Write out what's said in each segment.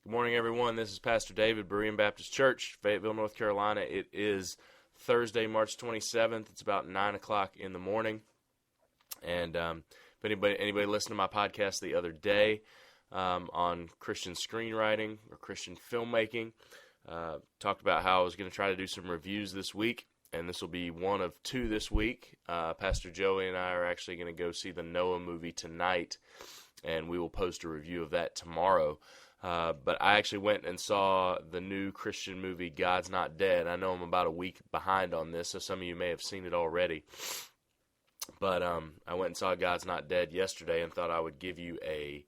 Good morning, everyone. This is Pastor David, Berean Baptist Church, Fayetteville, North Carolina. It is Thursday, March 27th. It's about 9 o'clock in the morning. And if anybody listened to my podcast the other day on Christian screenwriting or Christian filmmaking, talked about how I was going to try to do some reviews this week, and this will be one of two this week. Pastor Joey and I are actually going to go see the Noah movie tonight, and we will post a review of that tomorrow. But I actually went and saw the new Christian movie, God's Not Dead. I know I'm about a week behind on this, so some of you may have seen it already. But I went and saw God's Not Dead yesterday and thought I would give you a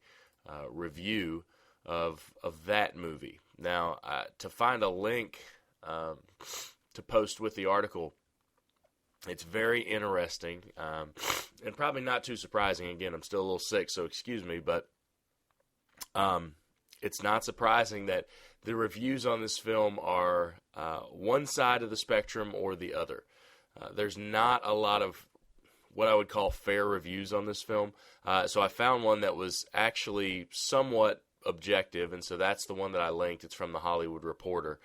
review of that movie. Now, to find a link to post with the article, it's very interesting and probably not too surprising. Again, I'm still a little sick, so excuse me, but it's not surprising that the reviews on this film are one side of the spectrum or the other. There's not a lot of what I would call fair reviews on this film. So I found one that was actually somewhat objective, and so that's the one that I linked. It's from The Hollywood Reporter,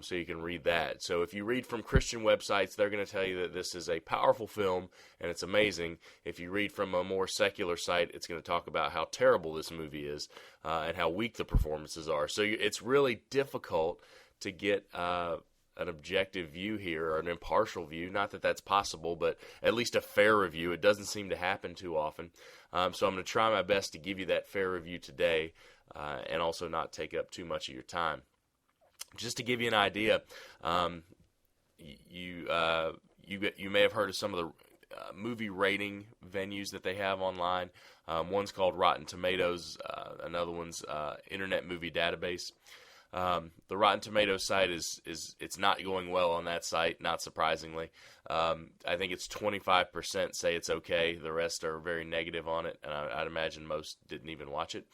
so you can read that. So if you read from Christian websites, they're going to tell you that this is a powerful film and it's amazing. If you read from a more secular site, it's going to talk about how terrible this movie is and how weak the performances are. So it's really difficult to get an objective view here, or an impartial view. Not that that's possible, but at least a fair review. It doesn't seem to happen too often. So I'm going to try my best to give you that fair review today and also not take up too much of your time. Just to give you an idea, you may have heard of some of the movie rating venues that they have online. One's called Rotten Tomatoes. Another one's Internet Movie Database. The Rotten Tomatoes site it's not going well on that site, not surprisingly. I think it's 25% say it's okay. The rest are very negative on it, and I'd imagine most didn't even watch it.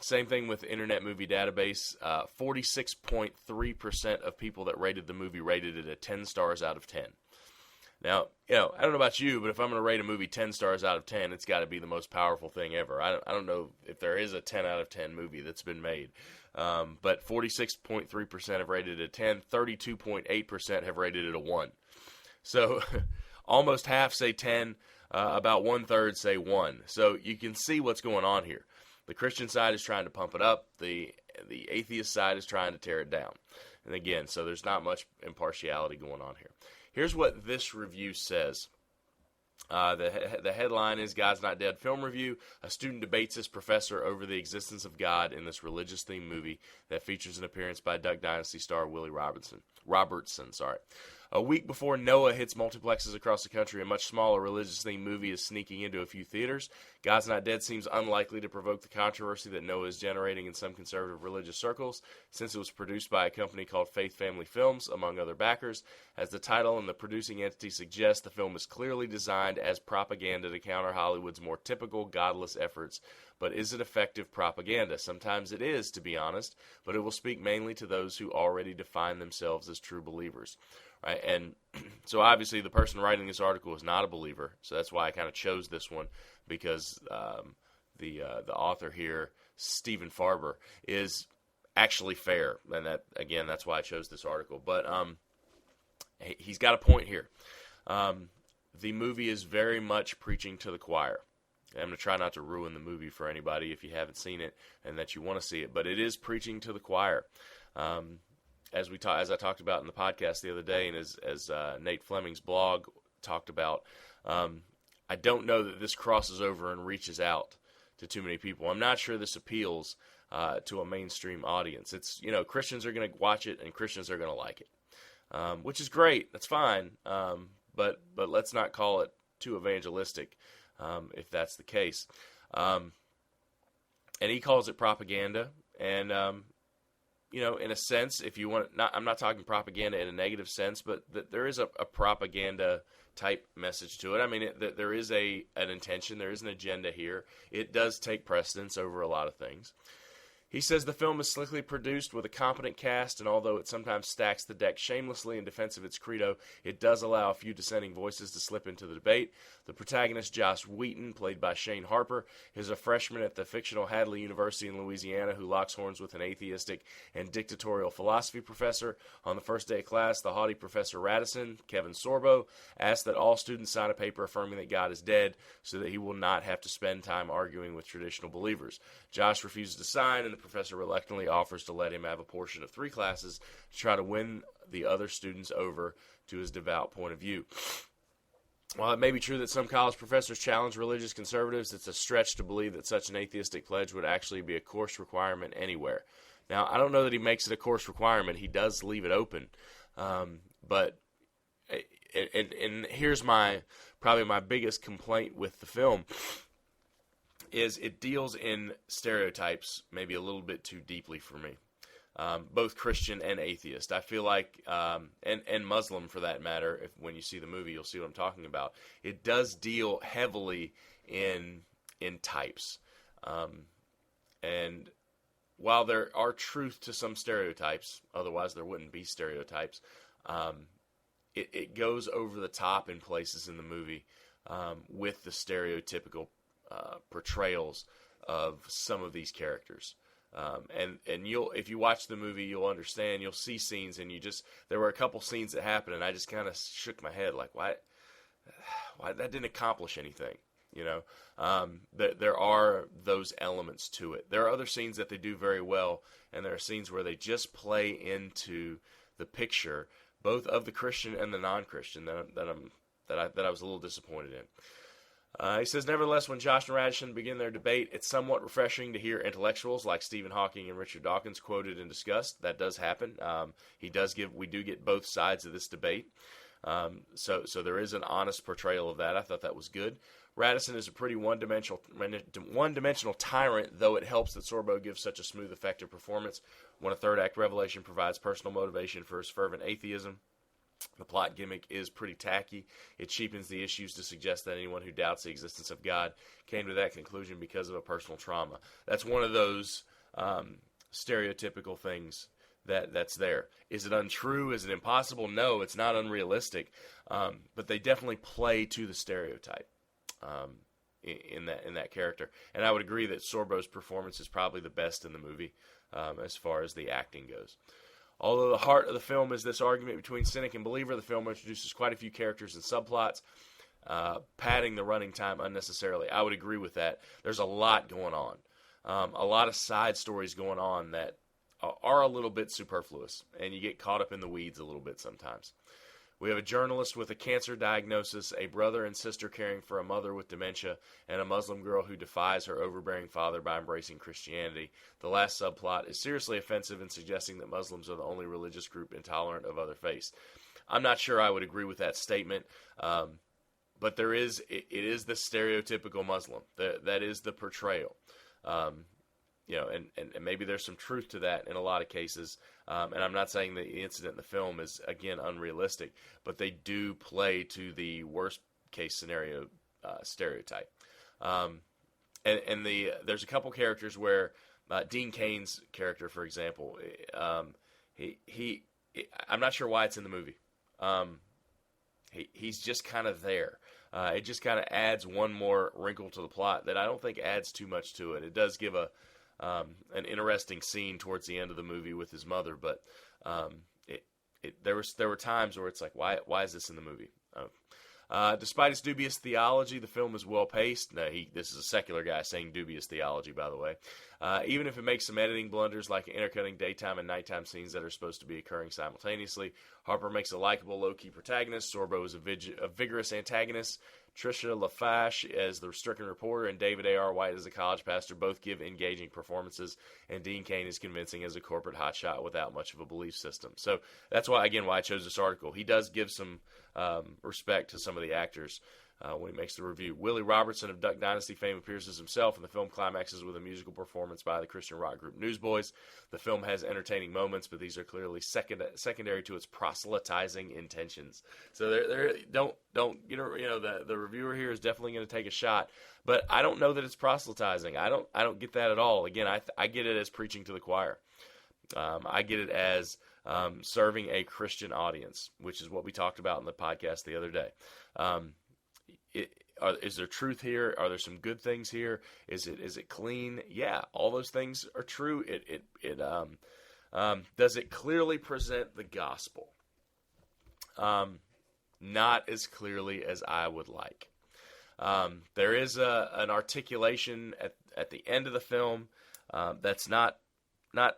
Same thing with Internet Movie Database. 46.3% of people that rated the movie rated it at 10 stars out of 10. Now, I don't know about you, but if I'm going to rate a movie 10 stars out of 10, it's got to be the most powerful thing ever. I don't know if there is a 10 out of 10 movie that's been made. But 46.3% have rated it a 10, 32.8% have rated it a 1. So almost half say 10, about 1/3 say 1. So you can see what's going on here. The Christian side is trying to pump it up. The atheist side is trying to tear it down. And again, so there's not much impartiality going on here. Here's what this review says. The headline is God's Not Dead Film Review. A student debates his professor over the existence of God in this religious-themed movie that features an appearance by Duck Dynasty star Willie Robertson. A week before Noah hits multiplexes across the country, a much smaller religious-themed movie is sneaking into a few theaters. God's Not Dead seems unlikely to provoke the controversy that Noah is generating in some conservative religious circles, since it was produced by a company called Faith Family Films, among other backers. As the title and the producing entity suggest, the film is clearly designed as propaganda to counter Hollywood's more typical godless efforts. But is it effective propaganda? Sometimes it is, to be honest, but it will speak mainly to those who already define themselves as true believers. Right? And so obviously the person writing this article is not a believer, so that's why I kind of chose this one, because the author here, Stephen Farber, is actually fair, and that's why I chose this article. But he's got a point here. The movie is very much preaching to the choir. I'm going to try not to ruin the movie for anybody if you haven't seen it and that you want to see it, but it is preaching to the choir. As I talked about in the podcast the other day, and as Nate Fleming's blog talked about, I don't know that this crosses over and reaches out to too many people. I'm not sure this appeals to a mainstream audience. It's, Christians are going to watch it and Christians are going to like it, which is great. That's fine, but let's not call it too evangelistic if that's the case. And he calls it propaganda, and in a sense, if you want, I'm not talking propaganda in a negative sense, but there is a propaganda type message to it. I mean, there is an intention, there is an agenda here. It does take precedence over a lot of things. He says the film is slickly produced with a competent cast, and although it sometimes stacks the deck shamelessly in defense of its credo, it does allow a few dissenting voices to slip into the debate. The protagonist, Josh Wheaton, played by Shane Harper, is a freshman at the fictional Hadley University in Louisiana who locks horns with an atheistic and dictatorial philosophy professor. On the first day of class, the haughty Professor Radisson, Kevin Sorbo, asks that all students sign a paper affirming that God is dead so that he will not have to spend time arguing with traditional believers. Josh refuses to sign, and the professor reluctantly offers to let him have a portion of 3 classes to try to win the other students over to his devout point of view. While it may be true that some college professors challenge religious conservatives, it's a stretch to believe that such an atheistic pledge would actually be a course requirement anywhere. Now, I don't know that he makes it a course requirement. He does leave it open. But here's probably my biggest complaint with the film is it deals in stereotypes maybe a little bit too deeply for me, both Christian and atheist. I feel like, and Muslim for that matter, when you see the movie, you'll see what I'm talking about. It does deal heavily in types. And while there are truth to some stereotypes, otherwise there wouldn't be stereotypes, it goes over the top in places in the movie with the stereotypical portrayals of some of these characters. And if you watch the movie, you'll understand, you'll see scenes, and there were a couple scenes that happened, and I just kind of shook my head, like, why that didn't accomplish anything, you know? There are those elements to it. There are other scenes that they do very well, and there are scenes where they just play into the picture, both of the Christian and the non-Christian, that I was a little disappointed in. He says, nevertheless, when Josh and Radisson begin their debate, it's somewhat refreshing to hear intellectuals like Stephen Hawking and Richard Dawkins quoted and discussed. That does happen. We do get both sides of this debate. So there is an honest portrayal of that. I thought that was good. Radisson is a pretty one-dimensional tyrant, though it helps that Sorbo gives such a smooth, effective performance when a third-act revelation provides personal motivation for his fervent atheism. The plot gimmick is pretty tacky. It cheapens the issues to suggest that anyone who doubts the existence of God came to that conclusion because of a personal trauma. That's one of those stereotypical things that's there. Is it untrue? Is it impossible? No, it's not unrealistic. But they definitely play to the stereotype in that character. And I would agree that Sorbo's performance is probably the best in the movie as far as the acting goes. Although the heart of the film is this argument between cynic and believer, the film introduces quite a few characters and subplots, padding the running time unnecessarily. I would agree with that. There's a lot going on. A lot of side stories going on that are a little bit superfluous, and you get caught up in the weeds a little bit sometimes. We have a journalist with a cancer diagnosis, a brother and sister caring for a mother with dementia, and a Muslim girl who defies her overbearing father by embracing Christianity. The last subplot is seriously offensive in suggesting that Muslims are the only religious group intolerant of other faiths. I'm not sure I would agree with that statement, but it is the stereotypical Muslim. That is the portrayal. And maybe there's some truth to that in a lot of cases. And I'm not saying the incident in the film is, again, unrealistic, but they do play to the worst case scenario stereotype. There's a couple characters where Dean Cain's character, for example, I'm not sure why it's in the movie. He's just kind of there. It just kind of adds one more wrinkle to the plot that I don't think adds too much to it. It does give an interesting scene towards the end of the movie with his mother, but there were times where it's like, why is this in the movie? Despite its dubious theology, the film is well paced. This is a secular guy saying dubious theology, by the way. Even if it makes some editing blunders, like intercutting daytime and nighttime scenes that are supposed to be occurring simultaneously, Harper makes a likable, low-key protagonist. Sorbo is a vigorous antagonist. Tricia LaFache as the stricken reporter and David A.R. White as a college pastor both give engaging performances, and Dean Cain is convincing as a corporate hotshot without much of a belief system. So that's why I chose this article. He does give some respect to some of the actors when he makes the review. Willie Robertson of Duck Dynasty fame appears as himself, and the film climaxes with a musical performance by the Christian rock group Newsboys. The film has entertaining moments, but these are clearly secondary to its proselytizing intentions. So the reviewer here is definitely going to take a shot, but I don't know that it's proselytizing. I don't get that at all. Again, I get it as preaching to the choir. I get it as serving a Christian audience, which is what we talked about in the podcast the other day. Is there truth here? Are there some good things here? Is it clean? Yeah, all those things are true. Does it clearly present the gospel? Not as clearly as I would like. There is an articulation at the end of the film that's not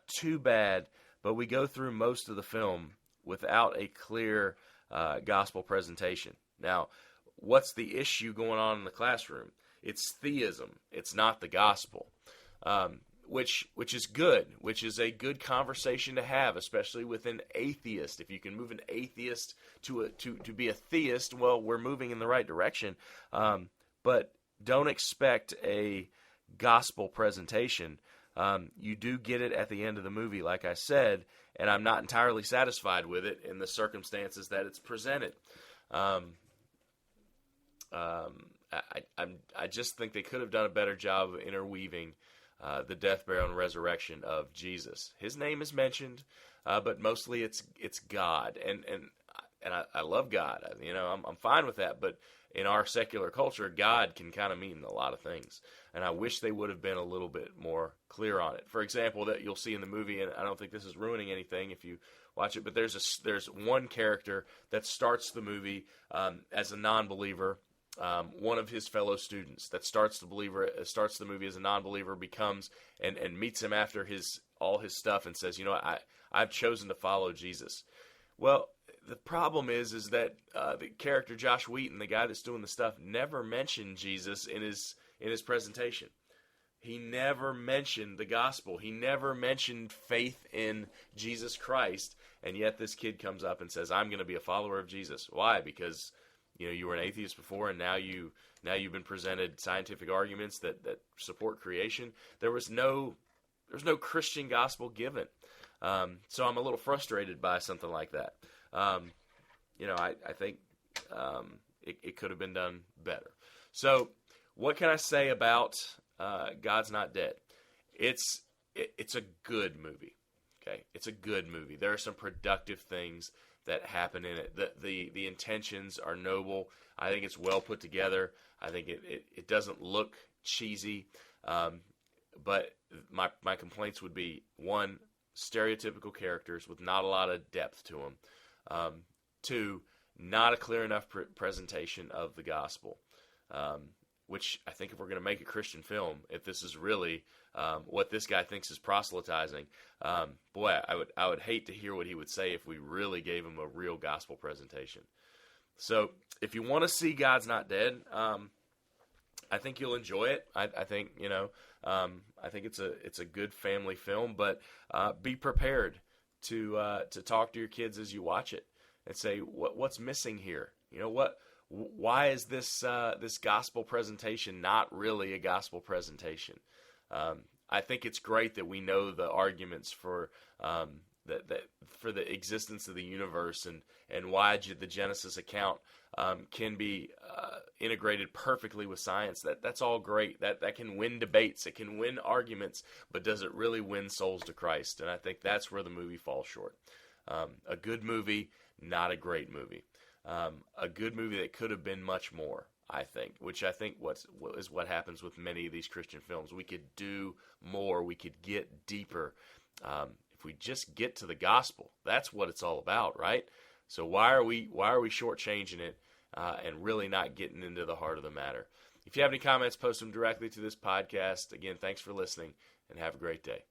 too bad, but we go through most of the film without a clear gospel presentation. Now, what's the issue going on in the classroom? It's theism. It's not the gospel, which is good, which is a good conversation to have, especially with an atheist. If you can move an atheist to be a theist, well, we're moving in the right direction. But don't expect a gospel presentation. You do get it at the end of the movie, like I said, and I'm not entirely satisfied with it in the circumstances that it's presented. I just think they could have done a better job of interweaving the death, burial, and resurrection of Jesus. His name is mentioned, but mostly it's God, and I love God. I'm fine with that. But in our secular culture, God can kind of mean a lot of things, and I wish they would have been a little bit more clear on it. For example, that you'll see in the movie, and I don't think this is ruining anything if you watch it, but there's one character that starts the movie as a non-believer. One of his fellow students that starts the movie as a non-believer, becomes and meets him after all his stuff and says, I've chosen to follow Jesus. Well, the problem is that the character Josh Wheaton, the guy that's doing the stuff, never mentioned Jesus in his presentation. He never mentioned the gospel. He never mentioned faith in Jesus Christ, and yet this kid comes up and says, I'm going to be a follower of Jesus. Why? Because you were an atheist before, and now you've been presented scientific arguments that support creation. There's no Christian gospel given. So I'm a little frustrated by something like that. I think it could have been done better. So what can I say about God's Not Dead? It's a good movie. Okay, it's a good movie. There are some productive things that happen in it. The intentions are noble. I think it's well put together. I think it doesn't look cheesy. But my complaints would be, one, stereotypical characters with not a lot of depth to them. Two, not a clear enough presentation of the gospel. Which I think if we're going to make a Christian film, if this is really what this guy thinks is proselytizing, boy, I would hate to hear what he would say if we really gave him a real gospel presentation. So if you want to see God's Not Dead, I think you'll enjoy it. I think I think it's a good family film, but be prepared to talk to your kids as you watch it and say what's missing here. Why is this gospel presentation not really a gospel presentation? I think it's great that we know the arguments for for the existence of the universe and why the Genesis account can be integrated perfectly with science. That's all great. That can win debates. It can win arguments, but does it really win souls to Christ? And I think that's where the movie falls short. A good movie, not a great movie. A good movie that could have been much more, I think, which I think is what happens with many of these Christian films. We could do more. We could get deeper. If we just get to the gospel, that's what it's all about, right? So why are we shortchanging it and really not getting into the heart of the matter? If you have any comments, post them directly to this podcast. Again, thanks for listening, and have a great day.